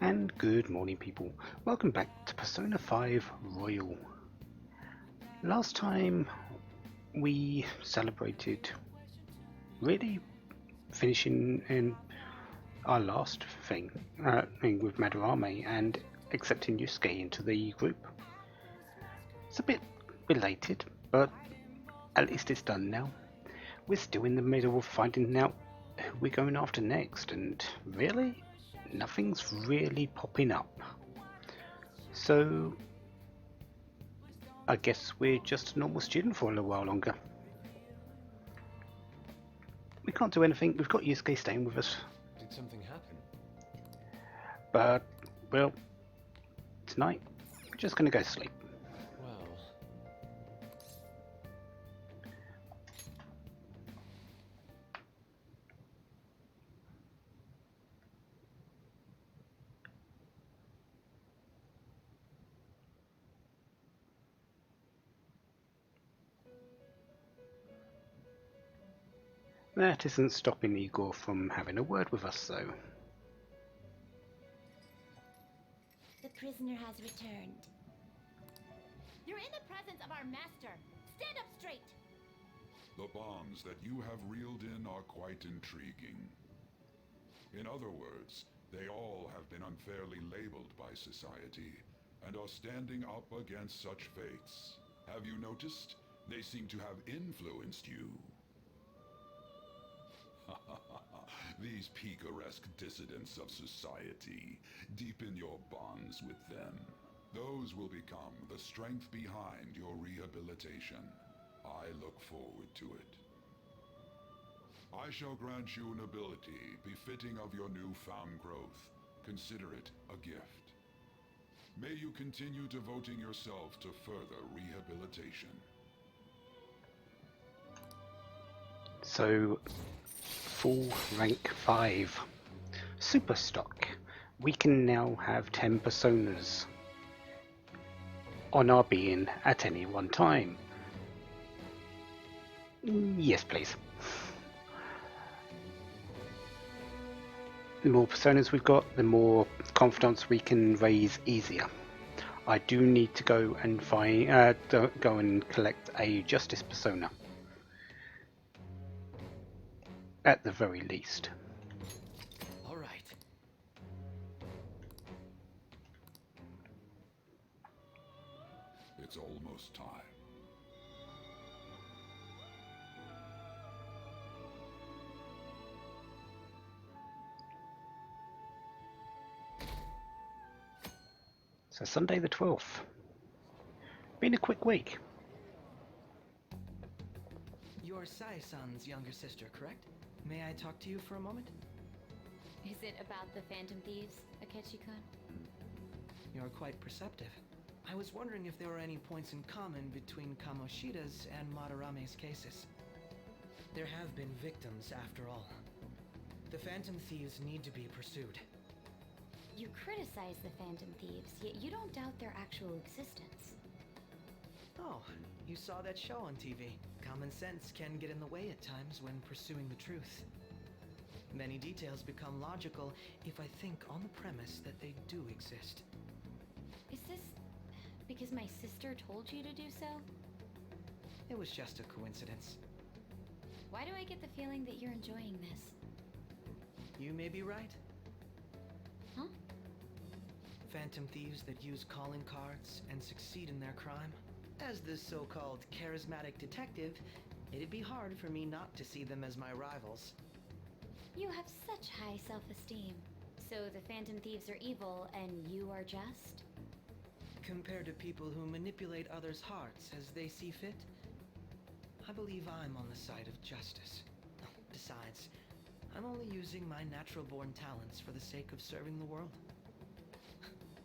And good morning, people. Welcome back to Persona 5 Royal. Last time we celebrated really finishing in our last thing with Madarame and accepting Yusuke into the group. It's a bit belated, but at least it's done now. We're still in the middle of finding out who we're going after next, and really, nothing's really popping up. So I guess we're just a normal student for a little while longer. We can't do anything. We've got Yusuke staying with us. Did something happen? But, well, tonight, we're just going to go to sleep. Well, That isn't stopping Igor from having a word with us, though. The prisoner has returned. You're in the presence of our master. Stand up straight. The bonds that you have reeled in are quite intriguing. In other words, they all have been unfairly labeled by society, and are standing up against such fates. Have you noticed? They seem to have influenced you. These picaresque dissidents of society, deepen your bonds with them. Those will become the strength behind your rehabilitation. I look forward to it. I shall grant you an ability befitting of your newfound growth. Consider it a gift. May you continue devoting yourself to further rehabilitation. So, full rank 5. Super stock. We can now have 10 personas on our being at any one time. Yes, please. The more personas we've got, the more confidence we can raise easier. I do need to go and go and collect a justice persona, at the very least. all right. It's almost time. So Sunday the 12th. Been a quick week. You're Sai-san's younger sister, correct? May I talk to you for a moment? Is it about the Phantom Thieves, Akechi-kun? You're quite perceptive. I was wondering if there were any points in common between Kamoshida's and Madarame's cases. There have been victims, after all. The Phantom Thieves need to be pursued. You criticize the Phantom Thieves, yet you don't doubt their actual existence. Oh, you saw that show on TV. Common sense can get in the way at times when pursuing the truth. Many details become logical if I think on the premise that they do exist. Is this because my sister told you to do so? It was just a coincidence. Why do I get the feeling that you're enjoying this? You may be right. Huh? Phantom thieves that use calling cards and succeed in their crime. As the so-called charismatic detective, it'd be hard for me not to see them as my rivals. You have such high self-esteem. So the Phantom Thieves are evil and you are just? Compared to people who manipulate others' hearts as they see fit, I believe I'm on the side of justice. Besides, I'm only using my natural-born talents for the sake of serving the world.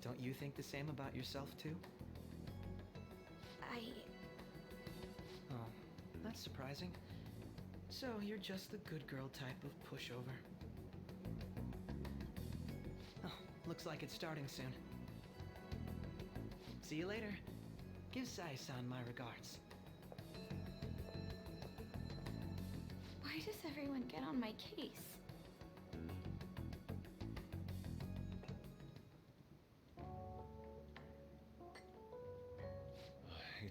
Don't you think the same about yourself, too? Oh, that's surprising. So, you're just the good girl type of pushover. Oh, looks like it's starting soon. See you later. Give Sai-san my regards. Why does everyone get on my case?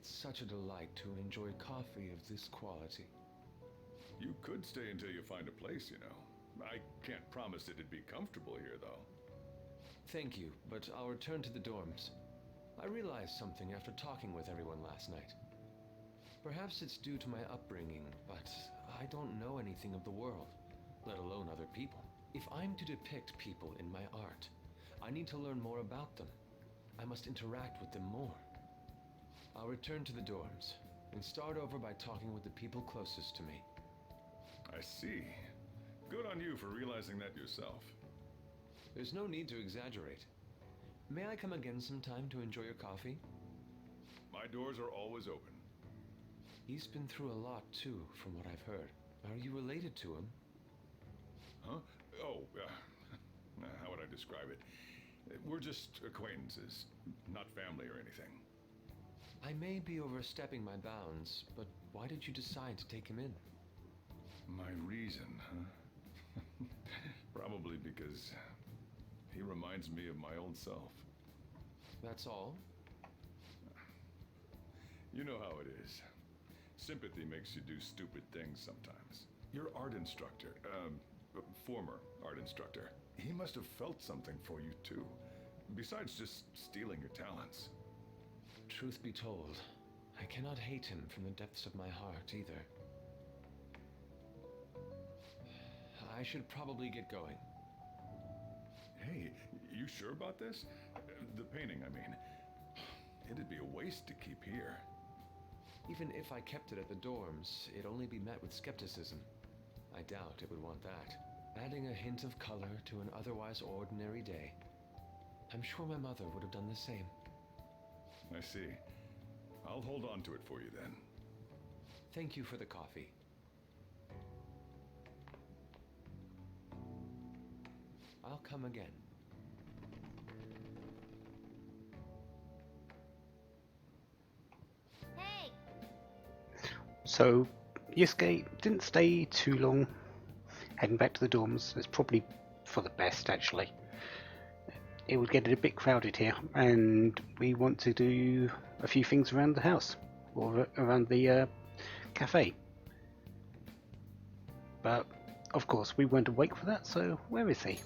It's such a delight to enjoy coffee of this quality. You could stay until you find a place, you know. I can't promise it'd be comfortable here, though. Thank you, but I'll return to the dorms. I realized something after talking with everyone last night. Perhaps it's due to my upbringing, but I don't know anything of the world, let alone other people. If I'm to depict people in my art, I need to learn more about them. I must interact with them more. I'll return to the dorms and start over by talking with the people closest to me. I see. Good on you for realizing that yourself. There's no need to exaggerate. May I come again sometime to enjoy your coffee? My doors are always open. He's been through a lot too, from what I've heard. Are you related to him? Huh? Oh, how would I describe it? We're just acquaintances, not family or anything. I may be overstepping my bounds, but why did you decide to take him in? My reason, huh? Probably because he reminds me of my old self. That's all? You know how it is. Sympathy makes you do stupid things sometimes. Your art instructor, former art instructor, he must have felt something for you too. Besides just stealing your talents. Truth be told, I cannot hate him from the depths of my heart either. I should probably get going. Hey, you sure about this? The painting, I mean. It'd be a waste to keep here. Even if I kept it at the dorms, it'd only be met with skepticism. I doubt it would want that. Adding a hint of color to an otherwise ordinary day. I'm sure my mother would have done the same. I see. I'll hold on to it for you then. Thank you for the coffee. I'll come again. Hey! So, Yusuke didn't stay too long heading back to the dorms. It's probably for the best, actually. It would get a bit crowded here, and we want to do a few things around the house, or around the cafe. But, of course, we weren't awake for that, so where is he?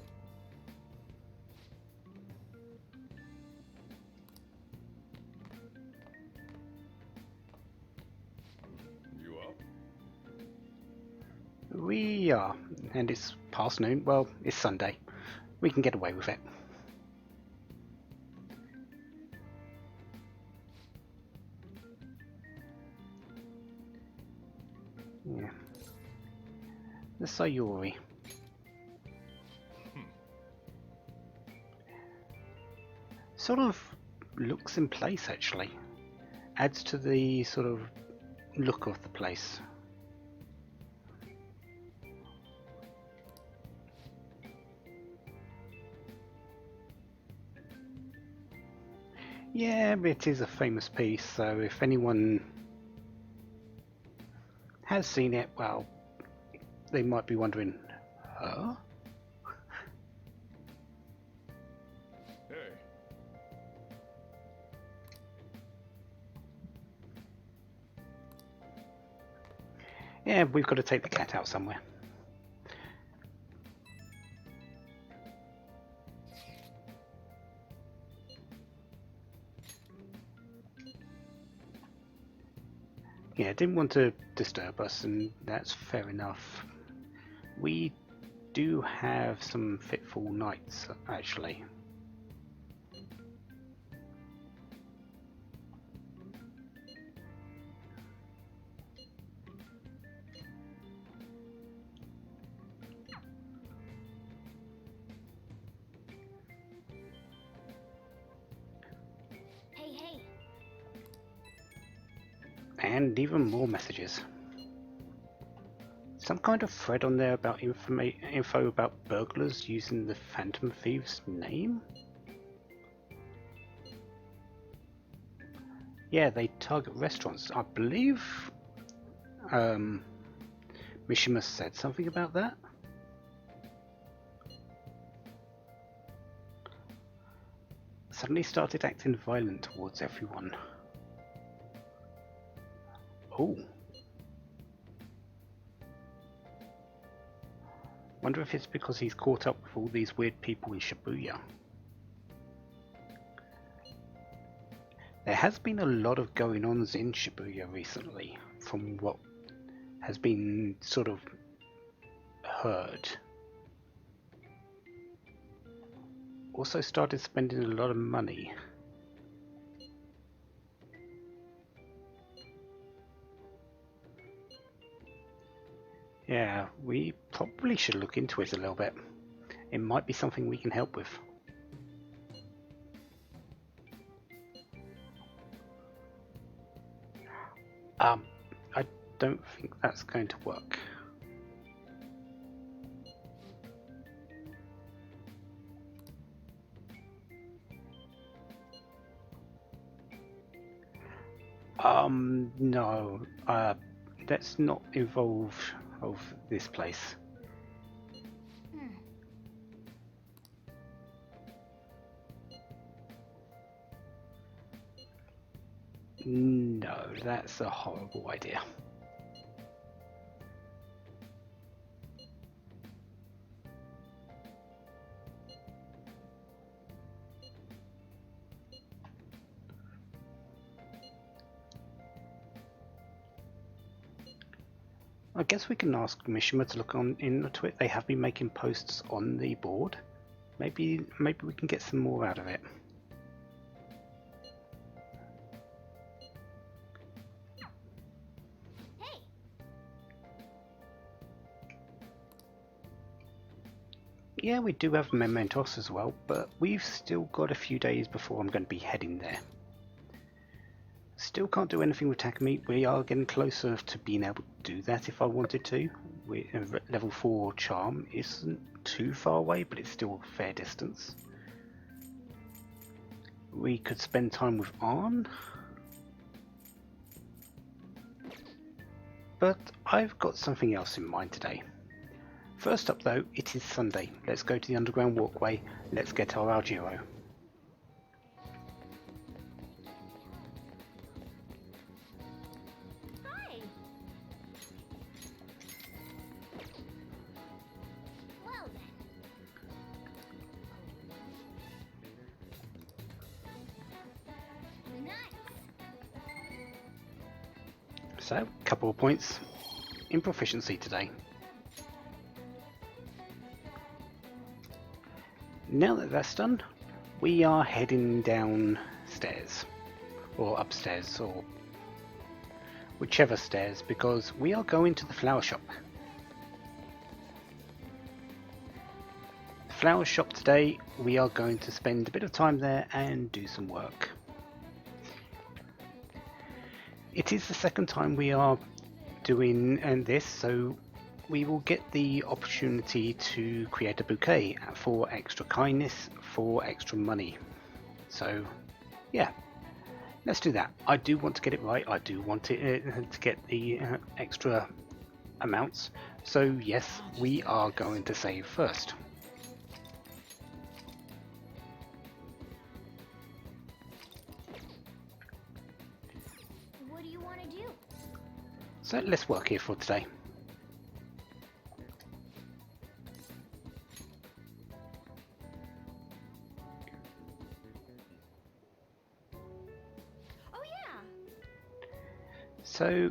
You up? We are, and it's past noon. Well, it's Sunday. We can get away with it. Yeah. The Sayori. Sort of looks in place, actually. Adds to the sort of look of the place. Yeah, it is a famous piece, so if anyone has seen it, well, they might be wondering, huh? Hey. Yeah, we've got to take the cat out somewhere. Yeah, didn't want to disturb us, and that's fair enough. We do have some fitful nights, actually. Hey, hey! And even more messages. Some kind of thread on there about info about burglars using the Phantom Thieves name? Yeah, they target restaurants. I believe Mishima said something about that. Suddenly started acting violent towards everyone. Oh. Wonder if it's because he's caught up with all these weird people in Shibuya. There has been a lot of going-ons in Shibuya recently, from what has been sort of heard. Also started spending a lot of money. Yeah, we probably should look into it a little bit. It might be something we can help with. I don't think that's going to work. No, let's not involve of this place. No, that's a horrible idea. I guess we can ask Mishima to look into it. They have been making posts on the board. Maybe we can get some more out of it. Hey! Yeah, we do have Mementos as well, but we've still got a few days before I'm going to be heading there. Still can't do anything with Takumi. We are getting closer to being able to do that if I wanted to. Level 4 charm isn't too far away, but it's still a fair distance. We could spend time with Arn. But I've got something else in mind today. First up though, it is Sunday. Let's go to the underground walkway. Let's get our Aljiro. Hi! Well then. Nice! So, couple of points in proficiency today. Now that that's done, we are heading downstairs, or upstairs, or whichever stairs, because we are going to the flower shop. The flower shop today, we are going to spend a bit of time there and do some work. It is the second time we are doing this, so we will get the opportunity to create a bouquet for extra kindness, for extra money. So, yeah, let's do that. I do want to get it right. I do want it to get the extra amounts. So, yes, we are going to save first. What do you want to do? So, let's work here for today. Oh yeah! So,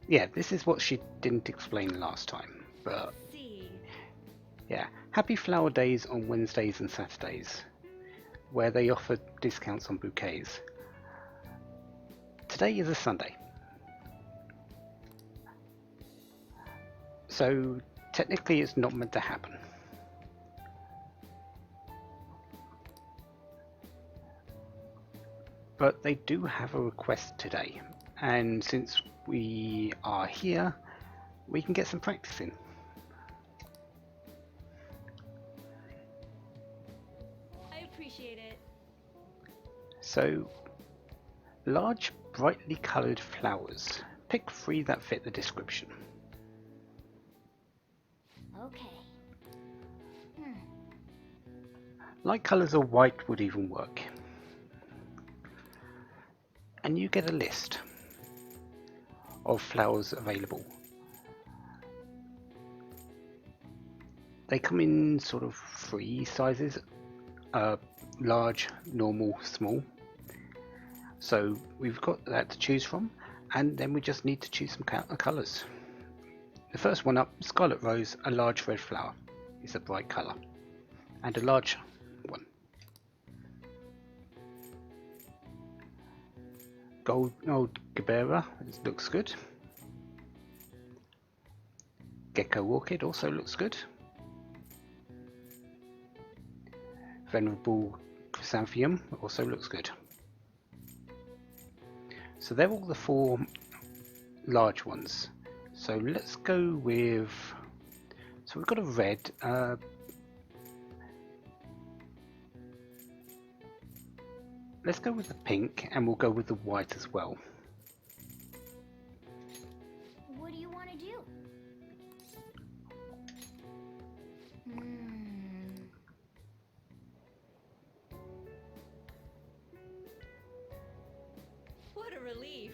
yeah, this is what she didn't explain last time, but See. yeah, Happy Flower Days on Wednesdays and Saturdays, where they offer discounts on bouquets. Today is a Sunday, so technically it's not meant to happen. But they do have a request today, and since we are here, we can get some practice in. I appreciate it. So, large, brightly coloured flowers. Pick 3 that fit the description. Okay. Light colours of white would even work. And you get a list. of flowers available. They come in sort of three sizes, large, normal, small. So we've got that to choose from, and then we just need to choose some colours. The first one up, Scarlet Rose, a large red flower. It's a bright colour. And a large one. Gold Gabera looks good. Gecko Orchid also looks good. Venerable Chrysanthemum also looks good. So they're all the four large ones. So let's go with, so we've got a red, let's go with the pink, and we'll go with the white as well. What do you want to do? What a relief.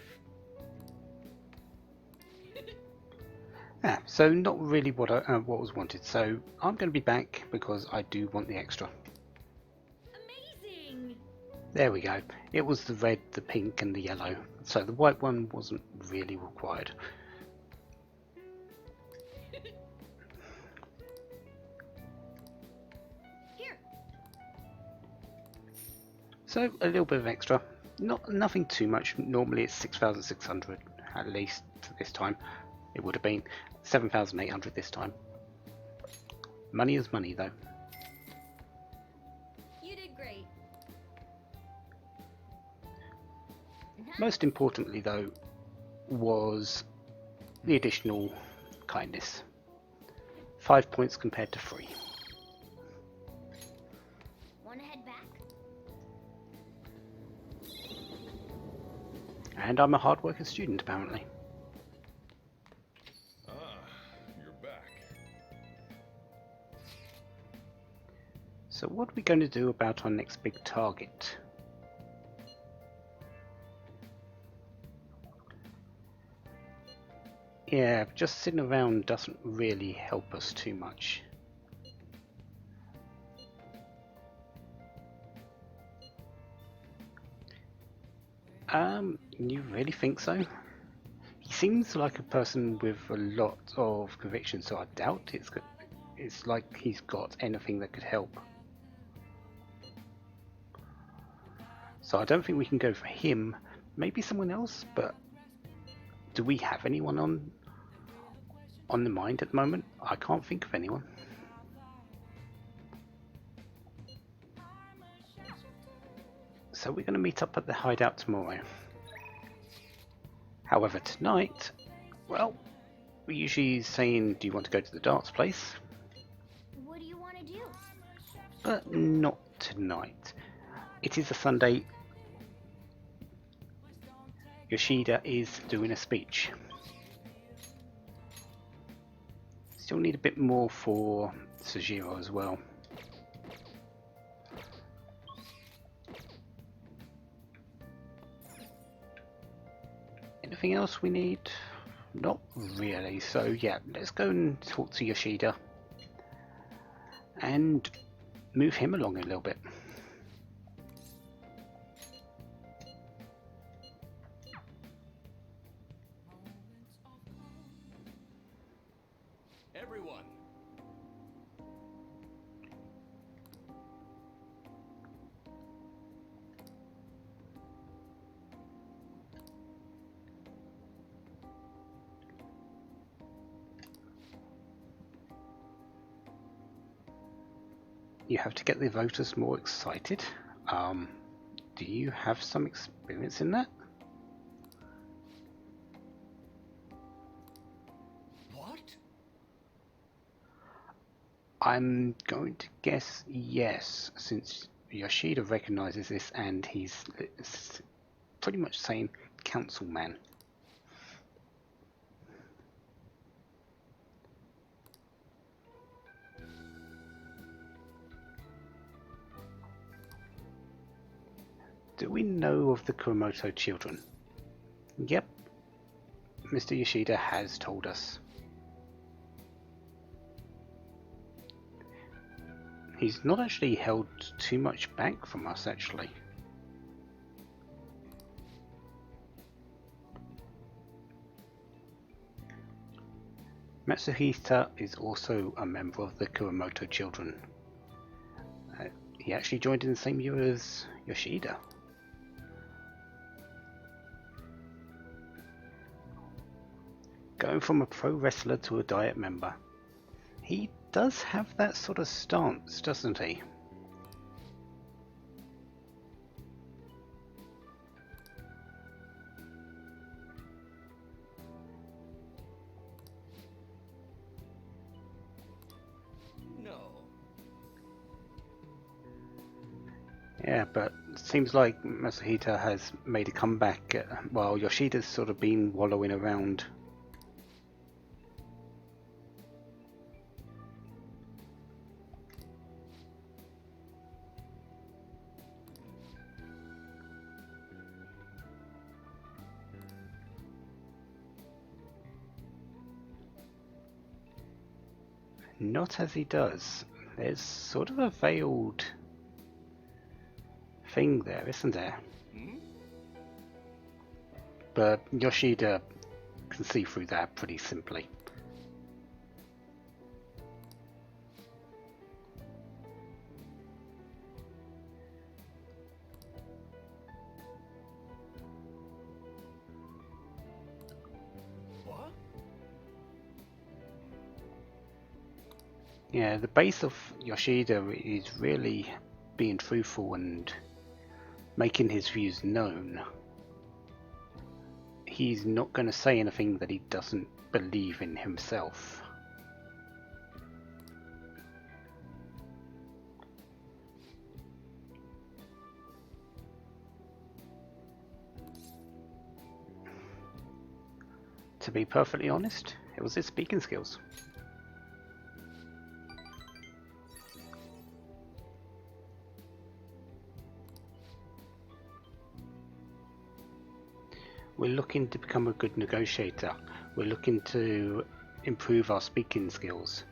Yeah, so not really what was wanted. So I'm going to be back because I do want the extra. Amazing. There we go. It was the red, the pink, and the yellow. So the white one wasn't really required. Here. So a little bit of extra. Nothing too much. Normally it's 6,600 at least this time. It would have been 7,800 this time. Money is money though. You did great. Most importantly though was the additional kindness. 5 points compared to 3. Want to head back? And I'm a hard working student apparently. You're back. So what are we going to do about our next big target? Yeah, just sitting around doesn't really help us too much. You really think so? He seems like a person with a lot of conviction, so I doubt it's like he's got anything that could help. So I don't think we can go for him. Maybe someone else, but do we have anyone on the mind at the moment? I can't think of anyone. So we're going to meet up at the hideout tomorrow. However, tonight, well, we're usually saying, do you want to go to the darts place? What do you want to do? But not tonight. It is a Sunday. Yoshida is doing a speech. Still need a bit more for Sujiro as well. Anything else we need? Not really. So yeah, let's go and talk to Yoshida and move him along a little bit. Everyone. You have to get the voters more excited. Do you have some experience in that? What? I'm going to guess yes, since Yoshida recognizes this and he's pretty much saying councilman. Do we know of the Kuromoto children? Yep. Mr. Yoshida has told us. He's not actually held too much back from us, actually. Matsuhita is also a member of the Kuromoto children. He actually joined in the same year as Yoshida. Going from a pro wrestler to a diet member. He does have that sort of stance, doesn't he? Yeah, but it seems like Matsuhita has made a comeback while Yoshida's sort of been wallowing around. Not as he does. There's sort of a veiled thing there, isn't there? But Yoshida can see through that pretty simply. What? Yeah, the base of Yoshida is really being truthful and making his views known. He's not going to say anything that he doesn't believe in himself. To be perfectly honest, it was his speaking skills. We're looking to become a good negotiator. We're looking to improve our speaking skills.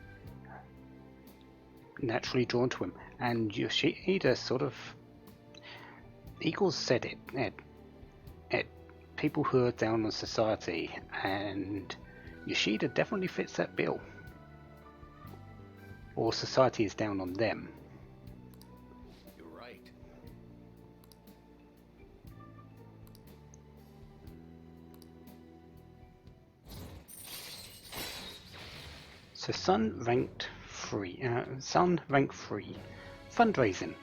Naturally drawn to him. And Yoshida sort of... Eagles said it. People who are down on society, and Yoshida definitely fits that bill. Or society is down on them. You're right. So Sun rank 3. Fundraising.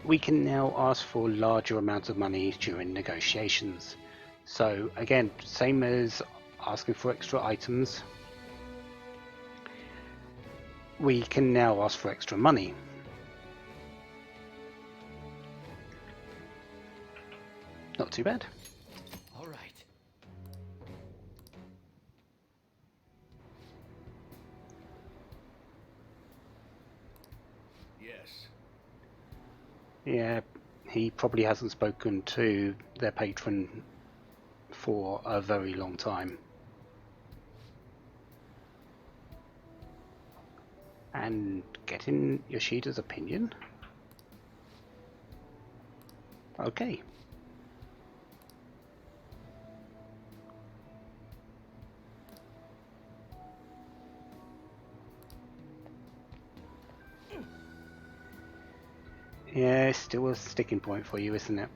We can now ask for larger amounts of money during negotiations. So again, same as asking for extra items, we can now ask for extra money. Not too bad. All right. Yes. Yeah, he probably hasn't spoken to their patron for a very long time. And getting Yoshida's opinion? Okay. Yeah, it's still a sticking point for you, isn't it?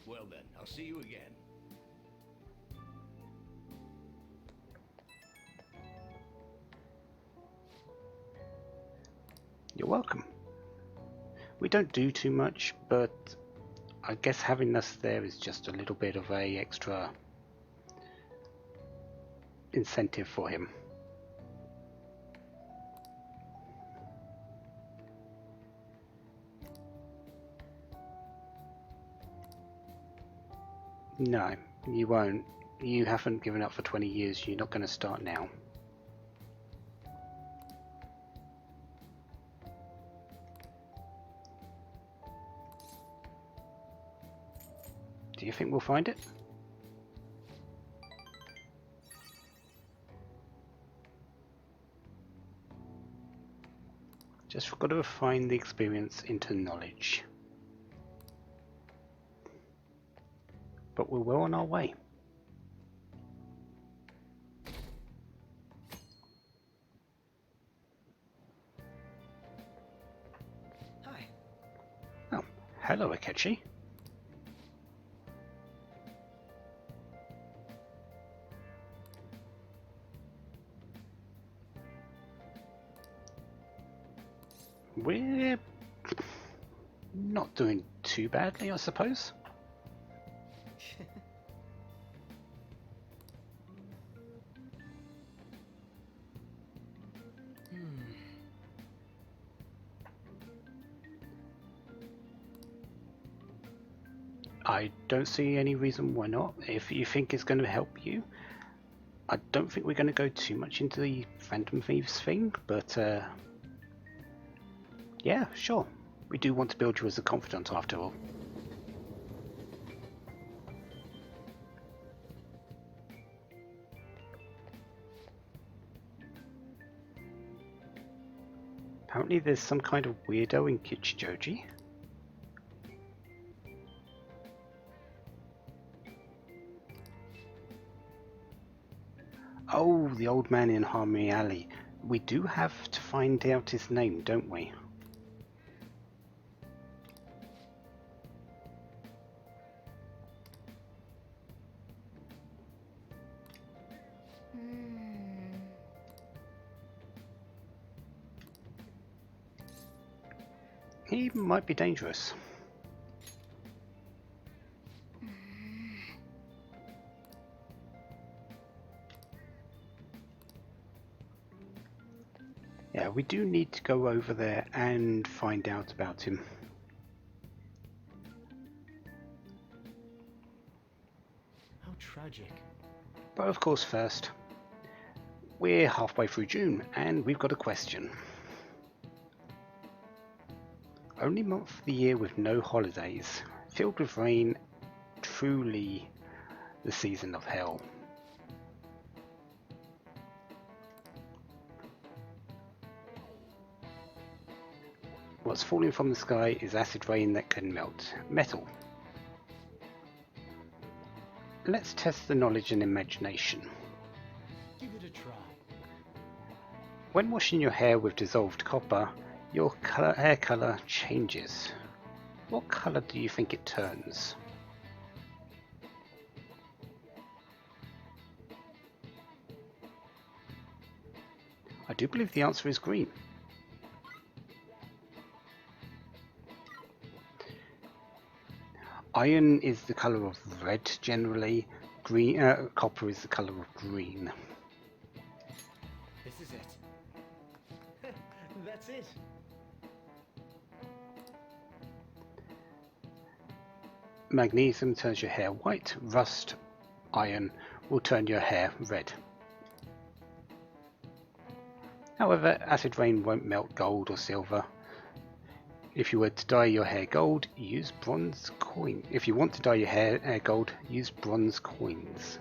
Well then, I'll see you again. You're welcome. We don't do too much, but I guess having us there is just a little bit of a extra incentive for him. No, you won't. You haven't given up for 20 years, you're not going to start now. Do you think we'll find it? Just got to refine the experience into knowledge. But we're well on our way. Hi. Oh, hello, Akechi. We're not doing too badly, I suppose. I don't see any reason why not. If you think it's going to help you, I don't think we're going to go too much into the Phantom Thieves thing, but yeah, sure. We do want to build you as a confidant after all. Apparently there's some kind of weirdo in Kichijoji. Oh, the old man in Harmony Alley. We do have to find out his name, don't we? He might be dangerous. Yeah, we do need to go over there and find out about him. How tragic. But of course first, we're halfway through June and we've got a question. Only month of the year with no holidays, filled with rain, truly the season of hell. What's falling from the sky is acid rain that can melt metal. Let's test the knowledge and imagination. Give it a try. When washing your hair with dissolved copper, your hair color changes. What color do you think it turns? I do believe the answer is green. Iron is the color of red generally. Green, copper is the color of green. This is it. That's it. Magnesium turns your hair white. Rust, iron will turn your hair red. However, acid rain won't melt gold or silver. If you were to dye your hair gold, use bronze coin. If you want to dye your hair gold, use bronze coins.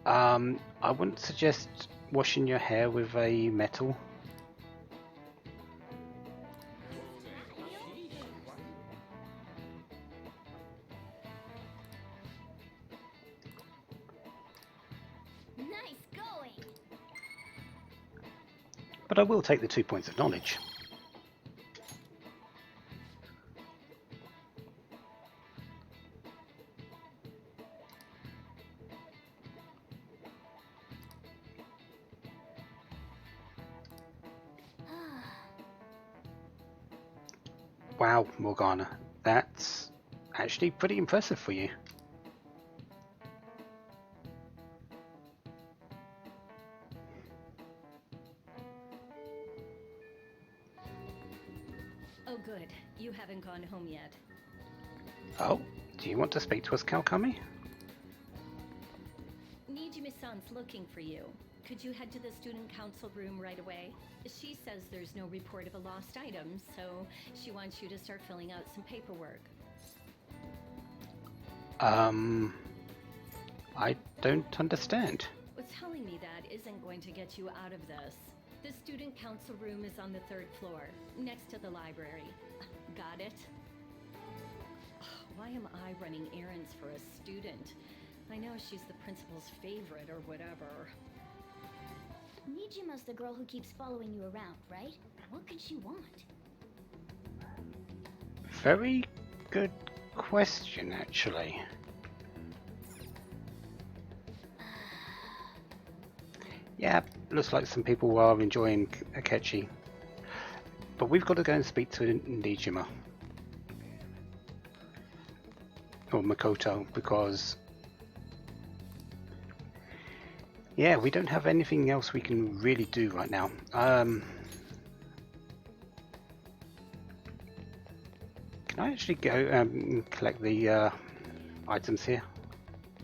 I wouldn't suggest washing your hair with a metal. Nice going. But I will take the 2 points of knowledge. Wow, Morgana, that's actually pretty impressive for you. Oh, good. You haven't gone home yet. Oh, do you want to speak to us, Kalkami? Nijime-san's looking for you. could you head to the student council room right away? She says there's no report of a lost item, so she wants you to start filling out some paperwork. I don't understand. Well, telling me that isn't going to get you out of this. The student council room is on the 3rd floor, next to the library. Got it? Why am I running errands for a student? I know she's the principal's favorite or whatever. Nijima's the girl who keeps following you around, right? What could she want? Very good question, actually. Yeah, looks like some people are enjoying Akechi. But we've got to go and speak to Nijima. Or Makoto, because... yeah, we don't have anything else we can really do right now. Can I actually go and collect the items here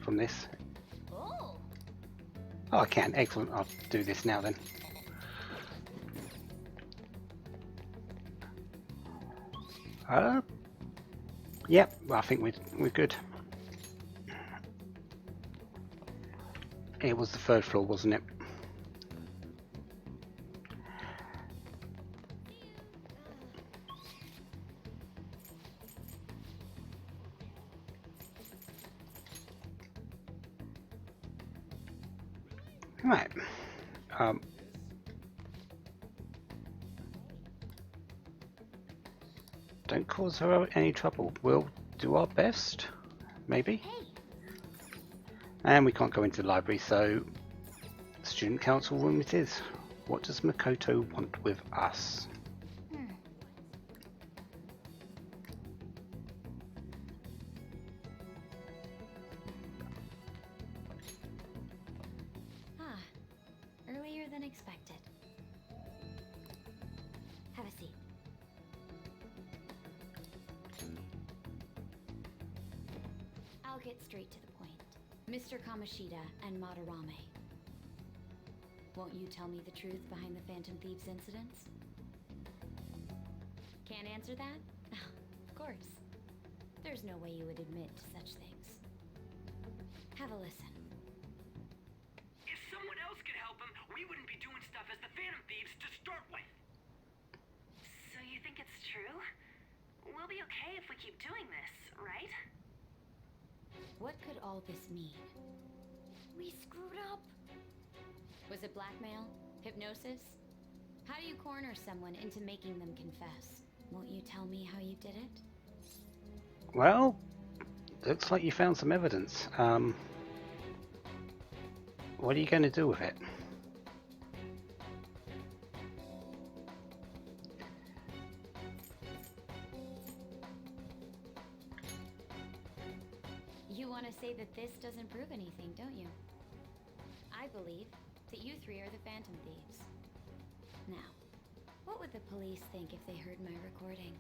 from this? Oh, I can. Excellent. I'll do this now then. Yep. I think we're good. It was the 3rd floor, wasn't it? Right. Don't cause her any trouble. We'll do our best. Maybe. And we can't go into the library, so student council room it is. What does Makoto want with us? Earlier than expected. Have a seat. I'll get straight to the point. Mr. Kamoshida and Madarame. Won't you tell me the truth behind the Phantom Thieves incidents? Can't answer that? Of course. There's no way you would admit to such things. Have a listen. If someone else could help him, we wouldn't be doing stuff as the Phantom Thieves to start with. So you think it's true? We'll be okay if we keep doing this, right? What could all this mean? We screwed up. Was it blackmail? Hypnosis? How do you corner someone into making them confess? Won't you tell me how you did it? Well, looks like you found some evidence. What are you going to do with it? You want to say that this doesn't prove anything, don't you? I believe that you three are the Phantom Thieves. Now, what would the police think if they heard my recording?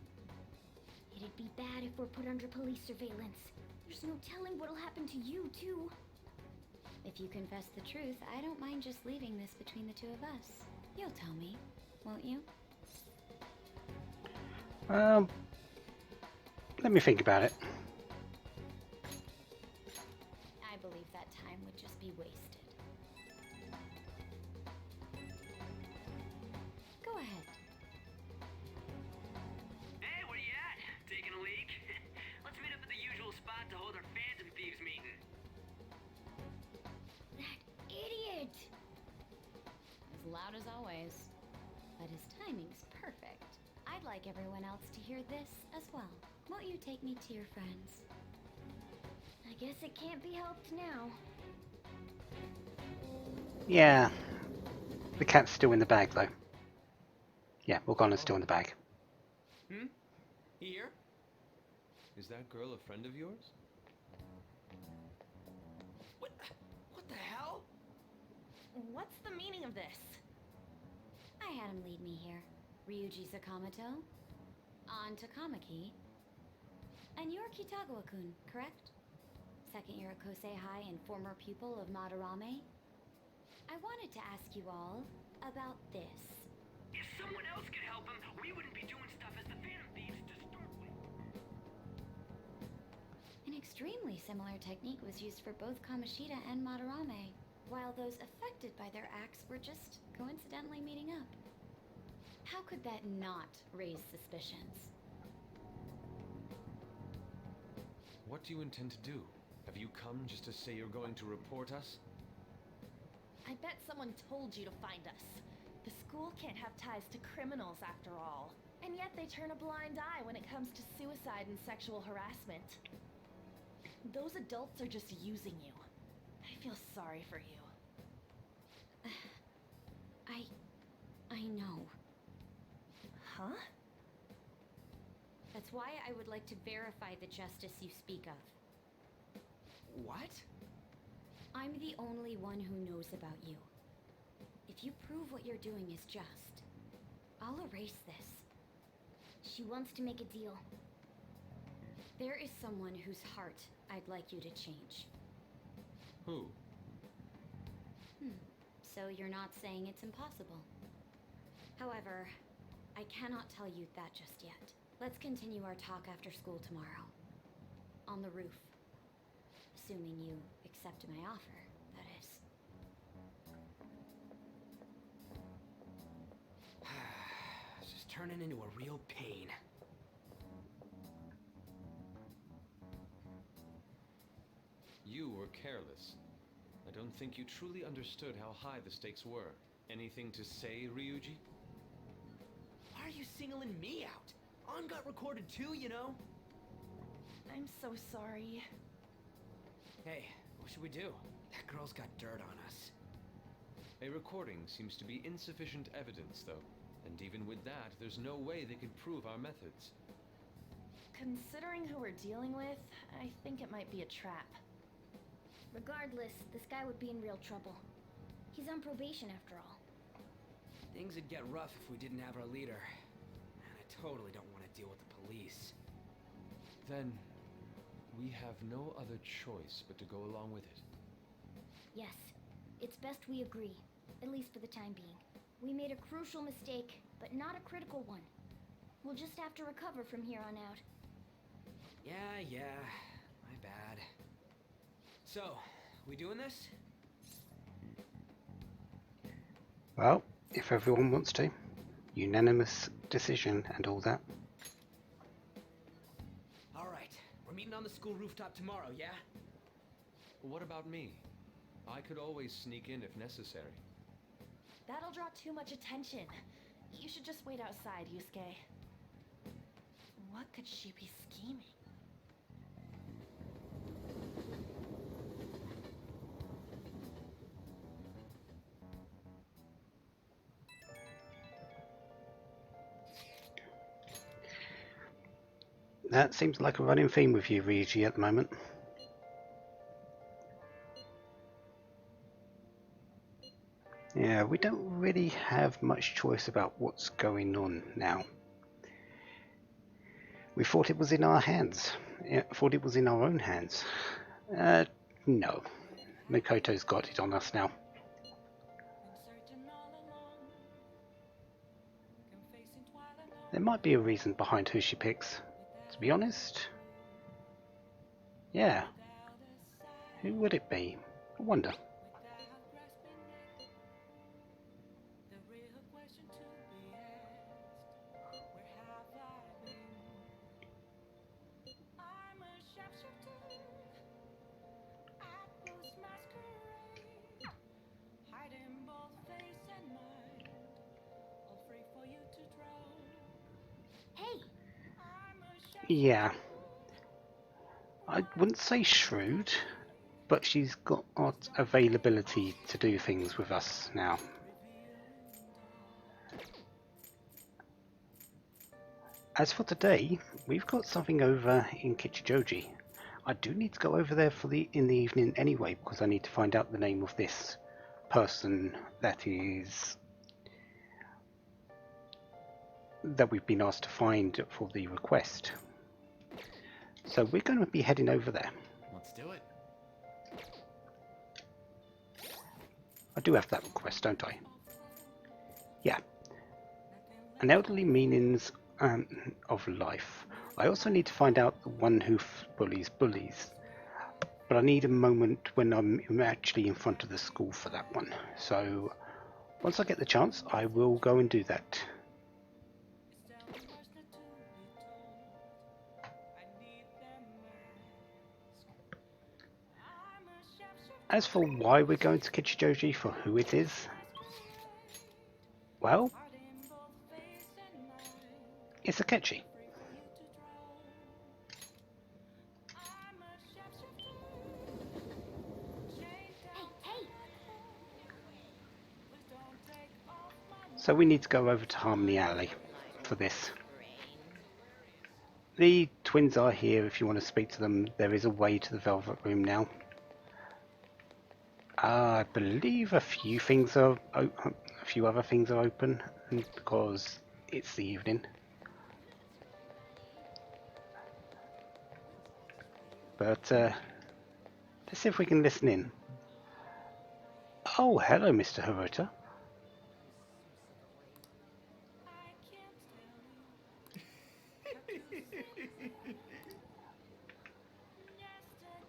It'd be bad if we're put under police surveillance. There's no telling what'll happen to you, too. If you confess the truth, I don't mind just leaving this between the two of us. You'll tell me, won't you? Let me think about it. I believe that time would just be wasted. Go ahead. Hey, where you at? Taking a leak? Let's meet up at the usual spot to hold our Phantom Thieves meeting. That idiot! As loud as always. But his timing's perfect. I'd like everyone else to hear this as well. Won't you take me to your friends? I guess it can't be helped now. Yeah. The cat's still in the bag, though. Yeah, Morgana's still in the bag. Here? Is that girl a friend of yours? What the hell? What's the meaning of this? I had him lead me here. Ryuji Sakamoto, on to Kamaki, and you're I wanted to ask you all about this. If someone else could help him, we wouldn't be doing stuff as the Phantom Thieves to start with. An extremely similar technique was used for both Kamoshida and Madarame, while those affected by their acts were just coincidentally meeting up. How could that not raise suspicions? What do you intend to do? Have you come just to say you're going to report us? I bet someone told you to find us. The school can't have ties to criminals after all. And yet they turn a blind eye when it comes to suicide and sexual harassment. Those adults are just using you. I feel sorry for you. I know. Huh? That's why I would like to verify the justice you speak of. What? I'm the only one who knows about you. If you prove what you're doing is just, I'll erase this. She wants to make a deal. There is someone whose heart I'd like you to change. Who? So you're not saying it's impossible. However, I cannot tell you that just yet. Let's continue our talk after school tomorrow. On the roof. Assuming you accept my offer, that is. It's just turning into a real pain. You were careless. I don't think you truly understood how high the stakes were. Anything to say, Ryuji? Why are you singling me out? On got recorded too, you know? I'm so sorry. Hey, what should we do? That girl's got dirt on us. A recording seems to be insufficient evidence, though. And even with that, there's no way they could prove our methods. Considering who we're dealing with, I think it might be a trap. Regardless, this guy would be in real trouble. He's on probation after all. Things would get rough if we didn't have our leader. And I totally don't want to deal with the police. Then, we have no other choice but to go along with it. Yes, it's best we agree, at least for the time being. We made a crucial mistake, but not a critical one. We'll just have to recover from here on out. Yeah, my bad. So, we doing this? Well, if everyone wants to. Unanimous decision and all that. Alright, we're meeting on the school rooftop tomorrow, yeah? What about me? I could always sneak in if necessary. That'll draw too much attention. You should just wait outside, Yusuke. What could she be scheming? That seems like a running theme with you, Ryuji, at the moment. Yeah, we don't really have much choice about what's going on now. We thought it was in our hands. Yeah, thought it was in our own hands. No. Mikoto's got it on us now. There might be a reason behind who she picks. To be honest, yeah. Who would it be? I wonder. Yeah, I wouldn't say shrewd, but she's got availability to do things with us now. As for today, we've got something over in Kichijoji. I do need to go over there in the evening anyway, because I need to find out the name of this person that we've been asked to find for the request. So we're going to be heading over there. Let's do it. I do have that request, don't I? Yeah. An elderly meanings of life. I also need to find out the one who bullies bullies. But I need a moment when I'm actually in front of the school for that one. So once I get the chance, I will go and do that. As for why we're going to Kichijoji, for who it is, well, it's Akechi. So we need to go over to Harmony Alley for this. The twins are here if you want to speak to them. There is a way to the Velvet Room now. I believe a few things are open, a few other things are open because it's the evening. But let's see if we can listen in. Oh, hello, Mr. Hirota.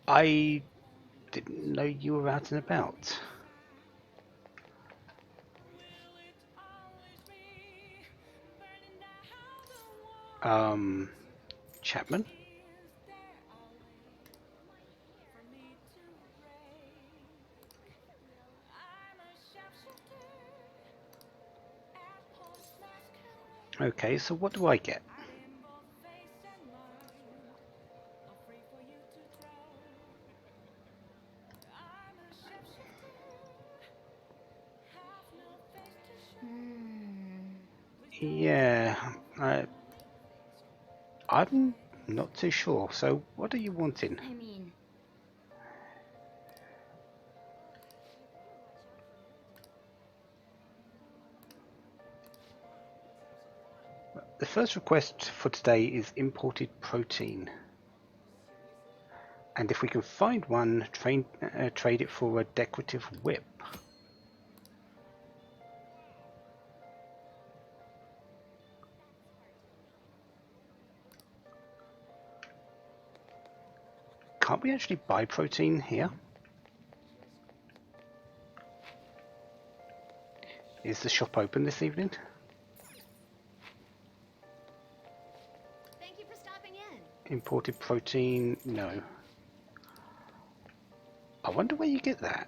I didn't know you were out and about. Chapman? Okay, so what do I get? Yeah, I'm not too sure. So what are you wanting? I mean, the first request for today is imported protein. And if we can find one, trade it for a decorative whip. Can't we actually buy protein here? Is the shop open this evening? Thank you for stopping in. Imported protein, no. I wonder where you get that.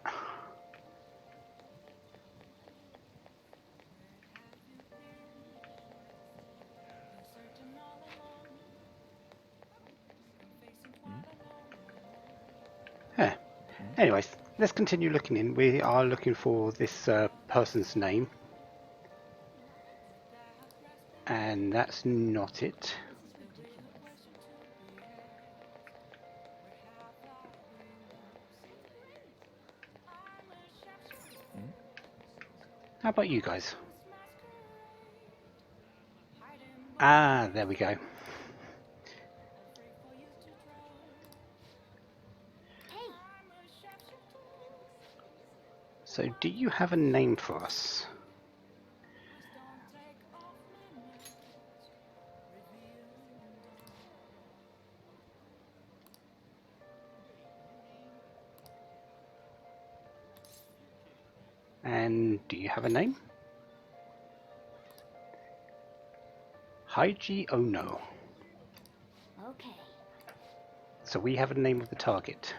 Anyways, let's continue looking in. We are looking for this person's name. And that's not it. How about you guys? Ah, there we go. So, do you have a name for us? And do you have a name? Haiji Ono. okay. So we have a name of the target.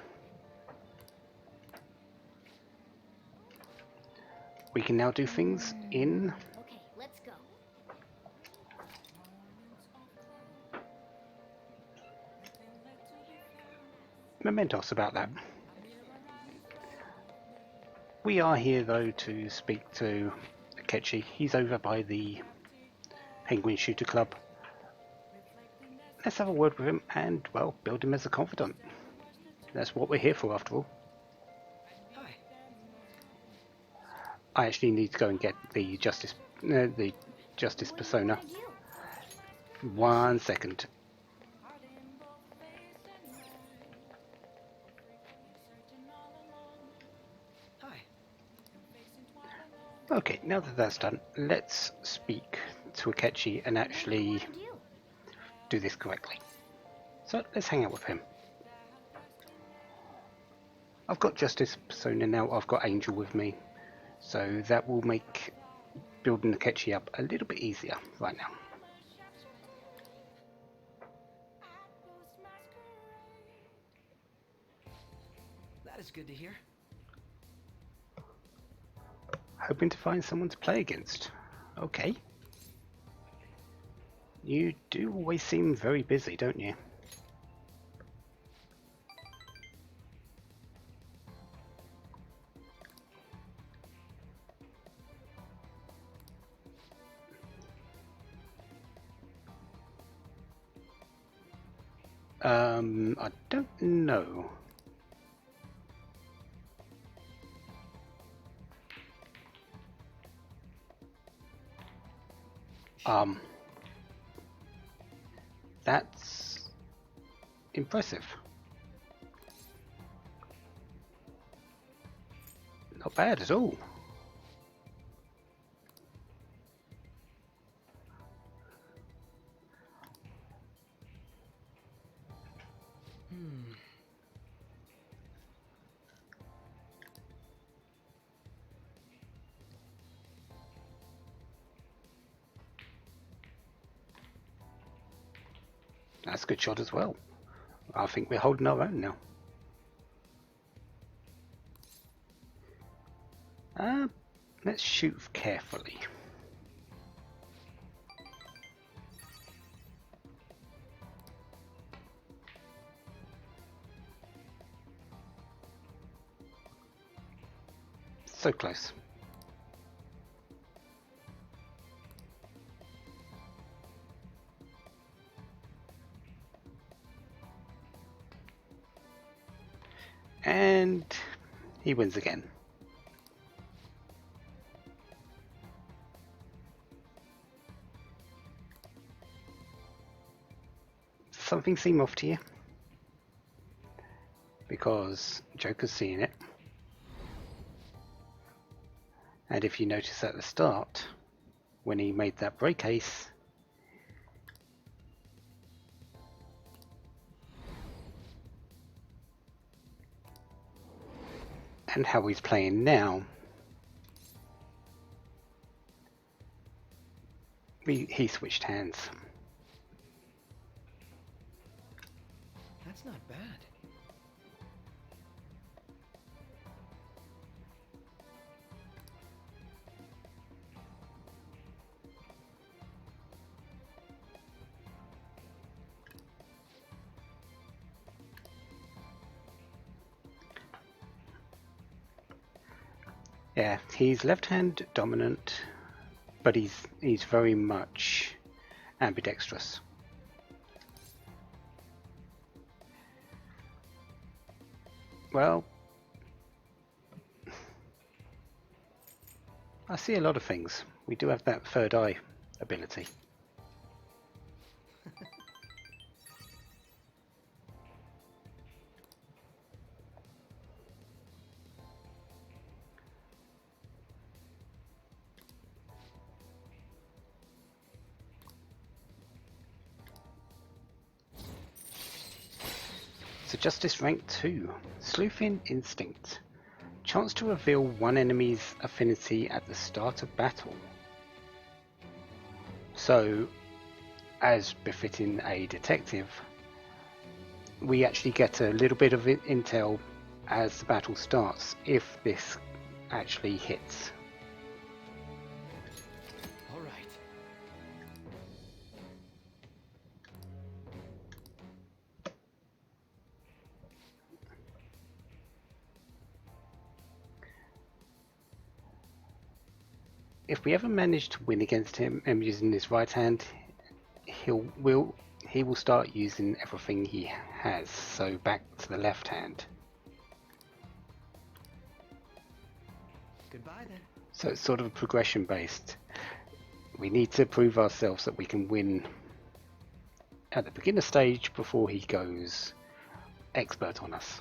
We can now do things in... Okay, let's go. Mementos about that. We are here though to speak to Akechi. He's over by the Penguin Shooter Club. Let's have a word with him and, well, build him as a confidant. That's what we're here for after all. Hi. I actually need to go and get the Justice persona. 1 second. Hi. Okay, now that that's done, let's speak to Akechi and actually do this correctly. So let's hang out with him. I've got Justice Persona now, I've got Angel with me, so that will make building Akechi up a little bit easier right now. That is good to hear. Hoping to find someone to play against. Okay. You do always seem very busy, don't you? I don't know. That's impressive. Not bad at all. That's a good shot as well. I think we're holding our own now. Let's shoot carefully. So close. And he wins again. Something seem off to you? Because Joker's seeing it. And if you notice at the start, when he made that break ace, and how he's playing now, he switched hands. That's not bad. Yeah, he's left-hand dominant, but he's very much ambidextrous. Well, I see a lot of things. We do have that third eye ability. So Justice rank 2, Sleuthing Instinct. Chance to reveal one enemy's affinity at the start of battle. So, as befitting a detective, we actually get a little bit of intel as the battle starts, if this actually hits. All right. If we ever manage to win against him and using his right hand, he will start using everything he has, so back to the left hand. Goodbye then. So it's sort of a progression based. We need to prove ourselves that we can win at the beginner stage before he goes expert on us.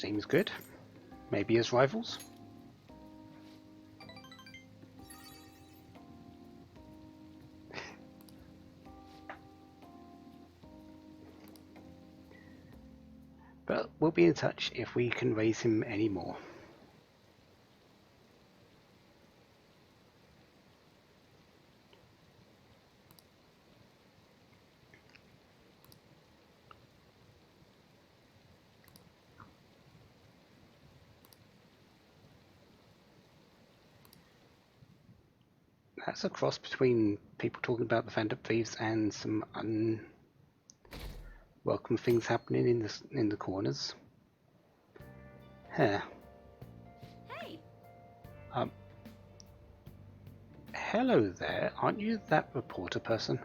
Seems good. Maybe as rivals? But we'll be in touch if we can raise him any more. That's a cross between people talking about the Phantom Thieves and some unwelcome things happening in the corners. Huh. Hey! Hello there. Aren't you that reporter person?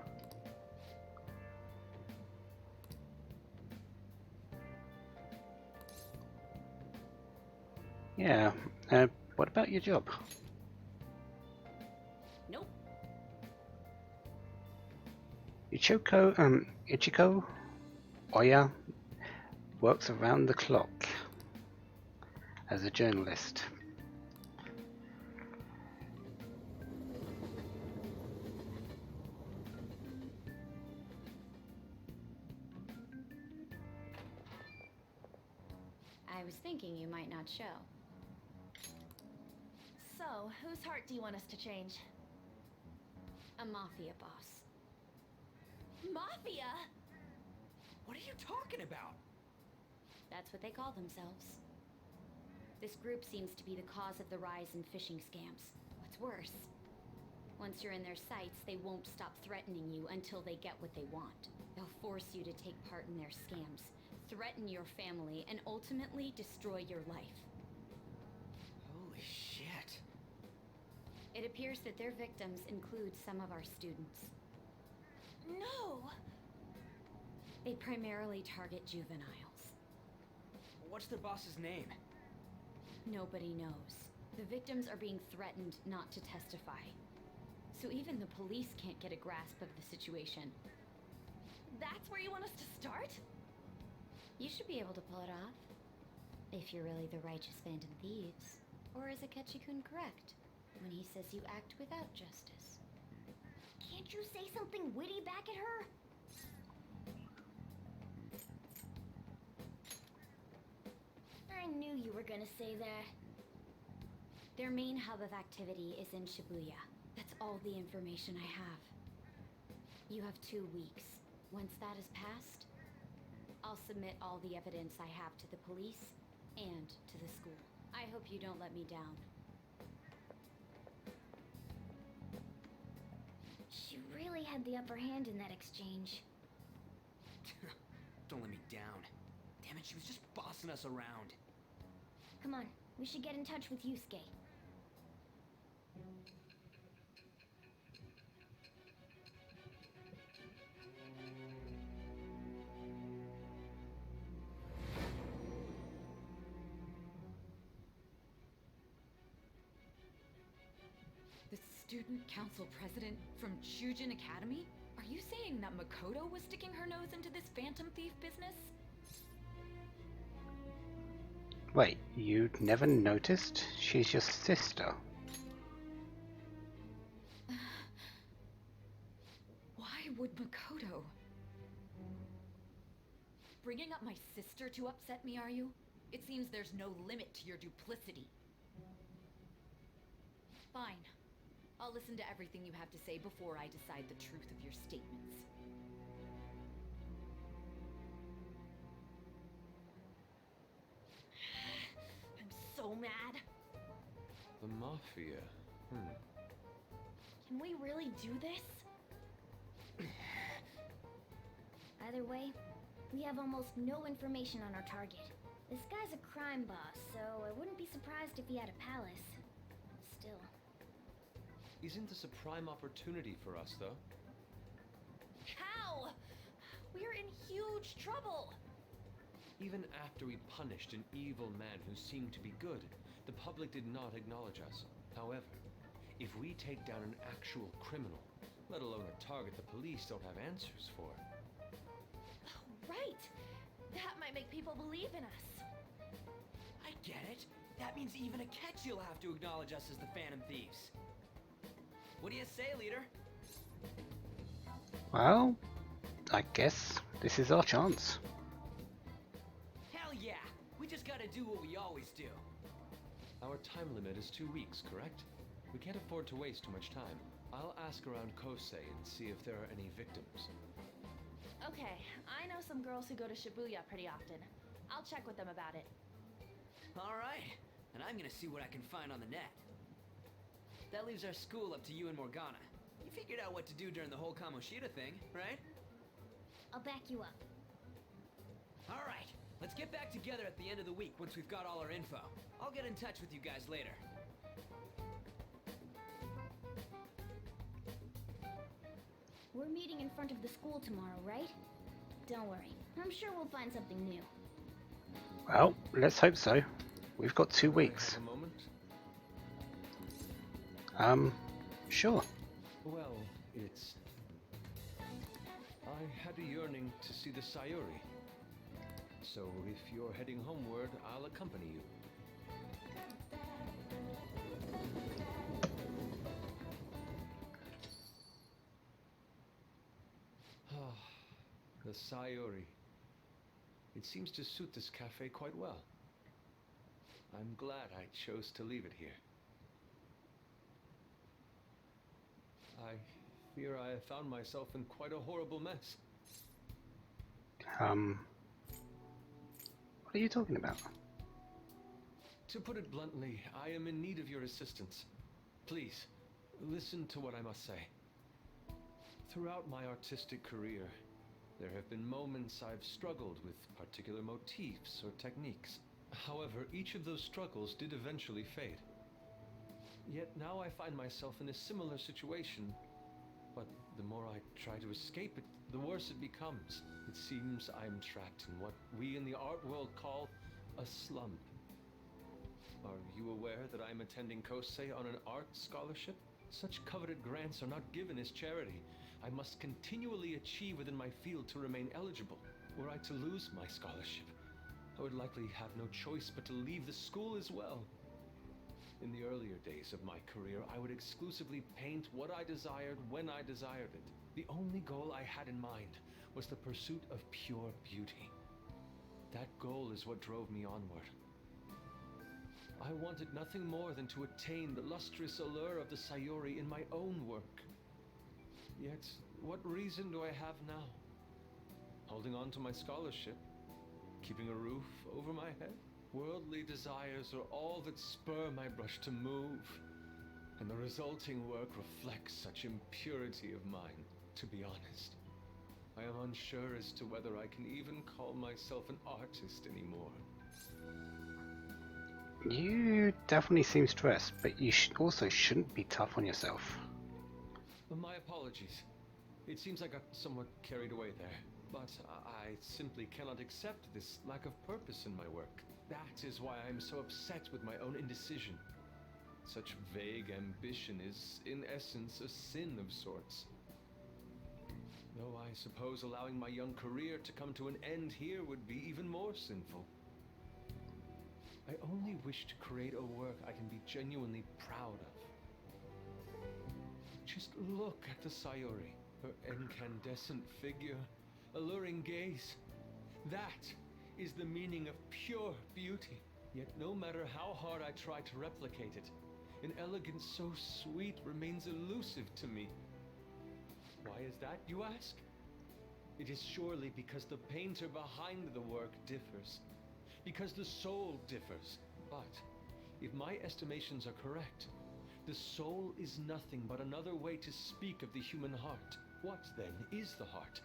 Yeah. What about your job? Nope. Ichiko Oya works around the clock as a journalist. I was thinking you might not show. So, whose heart do you want us to change? A mafia boss. Mafia? What are you talking about? That's what they call themselves. This group seems to be the cause of the rise in phishing scams. What's worse, once you're in their sights, they won't stop threatening you until they get what they want. They'll force you to take part in their scams, threaten your family, and ultimately destroy your life. Holy shit. It appears that their victims include some of our students. No! They primarily target juveniles. What's their boss's name? Nobody knows. The victims are being threatened not to testify. So even the police can't get a grasp of the situation. That's where you want us to start? You should be able to pull it off. If you're really the righteous Phantom Thieves. Or is Akechi-kun correct when he says you act without justice? Can't you say something witty back at her? I knew you were gonna say that. Their main hub of activity is in Shibuya. That's all the information I have. You have 2 weeks. Once that is passed, I'll submit all the evidence I have to the police and to the school. I hope you don't let me down. She really had the upper hand in that exchange. Don't let me down. Damn it, she was just bossing us around. Come on, we should get in touch with Yusuke. The student council president from Chujin Academy? Are you saying that Makoto was sticking her nose into this phantom thief business? Wait, you'd never noticed? She's your sister. Why would Makoto? Bringing up my sister to upset me, are you? It seems there's no limit to your duplicity. Fine. I'll listen to everything you have to say before I decide the truth of your statements. I'm so mad. The Mafia. Can we really do this? Either way, we have almost no information on our target. This guy's a crime boss, so I wouldn't be surprised if he had a palace. Still. Isn't this a prime opportunity for us, though? How? We're in huge trouble. Even after we punished an evil man who seemed to be good, the public did not acknowledge us. However, if we take down an actual criminal, let alone a target the police don't have answers for. Right. That might make people believe in us. Get it? That means even Akechi will have to acknowledge us as the Phantom Thieves. What do you say, leader? Well, I guess this is our chance. Hell yeah! We just gotta do what we always do. Our time limit is 2 weeks, correct? We can't afford to waste too much time. I'll ask around Kosei and see if there are any victims. Okay, I know some girls who go to Shibuya pretty often. I'll check with them about it. Alright, and I'm gonna see what I can find on the net. That leaves our school up to you and Morgana. You figured out what to do during the whole Kamoshida thing, right? I'll back you up. Alright, let's get back together at the end of the week once we've got all our info. I'll get in touch with you guys later. We're meeting in front of the school tomorrow, right? Don't worry. I'm sure we'll find something new. Well, let's hope so. We've got 2 weeks. A moment. Sure. Well, I had a yearning to see the Sayuri. So if you're heading homeward, I'll accompany you. The Sayuri. It seems to suit this cafe quite well. I'm glad I chose to leave it here. I fear I have found myself in quite a horrible mess. What are you talking about? To put it bluntly, I am in need of your assistance. Please, listen to what I must say. Throughout my artistic career, there have been moments I've struggled with particular motifs or techniques. However, each of those struggles did eventually fade. Yet now I find myself in a similar situation, but the more I try to escape it, the worse it becomes. It seems I am trapped in what we in the art world call a slump. Are you aware that I am attending Kosei on an art scholarship? Such coveted grants are not given as charity. I must continually achieve within my field to remain eligible. Were I to lose my scholarship, I would likely have no choice but to leave the school as well. In the earlier days of my career, I would exclusively paint what I desired when I desired it. The only goal I had in mind was the pursuit of pure beauty. That goal is what drove me onward. I wanted nothing more than to attain the lustrous allure of the Sayuri in my own work. Yet, what reason do I have now? Holding on to my scholarship? Keeping a roof over my head? Worldly desires are all that spur my brush to move, and the resulting work reflects such impurity of mind. To be honest, I am unsure as to whether I can even call myself an artist anymore. You definitely seem stressed, but you also shouldn't be tough on yourself. My apologies. It seems I got somewhat carried away there, but I simply cannot accept this lack of purpose in my work. That is why I am so upset with my own indecision. Such vague ambition is, in essence, a sin of sorts. Though I suppose allowing my young career to come to an end here would be even more sinful. I only wish to create a work I can be genuinely proud of. Just look at the Sayuri, her incandescent figure, alluring gaze. That is the meaning of pure beauty. Yet no matter how hard I try to replicate it, an elegance so sweet remains elusive to me. Why is that, you ask? It is surely because the painter behind the work differs. Because the soul differs. But if my estimations are correct, the soul is nothing but another way to speak of the human heart. What, then, is the heart?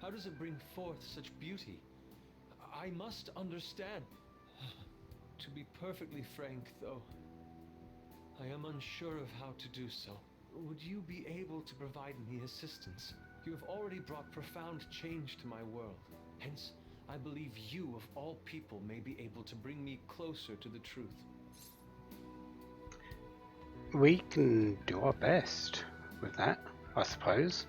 How does it bring forth such beauty? I must understand. To be perfectly frank, though, I am unsure of how to do so. Would you be able to provide me assistance? You have already brought profound change to my world. Hence, I believe you, of all people, may be able to bring me closer to the truth. We can do our best with that, I suppose.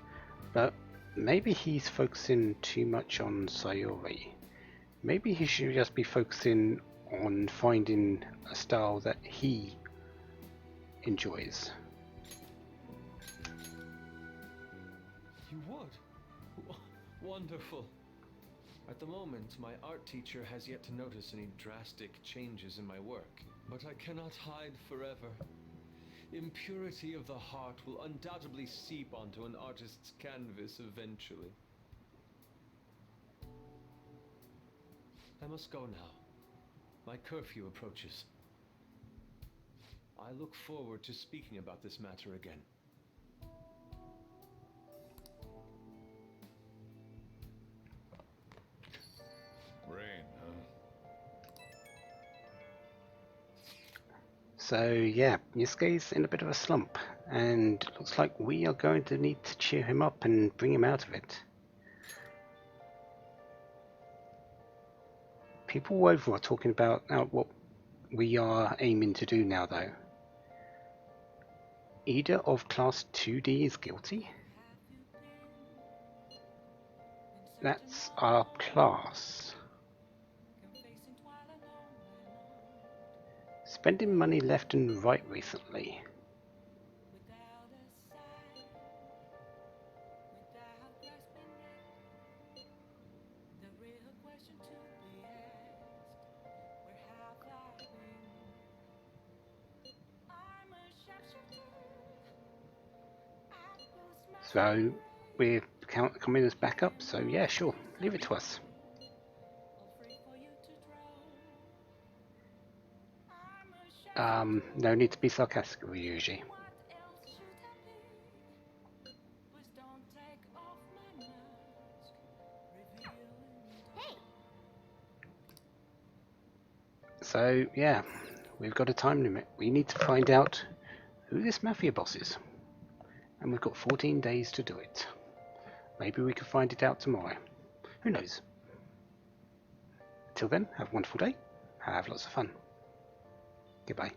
But maybe he's focusing too much on Sayuri. Maybe he should just be focusing on finding a style that he enjoys. You would? Wonderful. At the moment, my art teacher has yet to notice any drastic changes in my work. But I cannot hide forever. Impurity of the heart will undoubtedly seep onto an artist's canvas eventually. I must go now. My curfew approaches. I look forward to speaking about this matter again. Rain, huh? So yeah, Yusuke's in a bit of a slump, and looks like we are going to need to cheer him up and bring him out of it. People over are talking about what we are aiming to do now, though. Ida of Class 2D is guilty? That's our class. Spending money left and right recently. So we're coming as backup, so yeah, sure, leave it to us. No need to be sarcastic with you, Yuji. So yeah, we've got a time limit. We need to find out who this mafia boss is. And we've got 14 days to do it. Maybe we can find it out tomorrow. Who knows? Till then, have a wonderful day. Have lots of fun. Goodbye.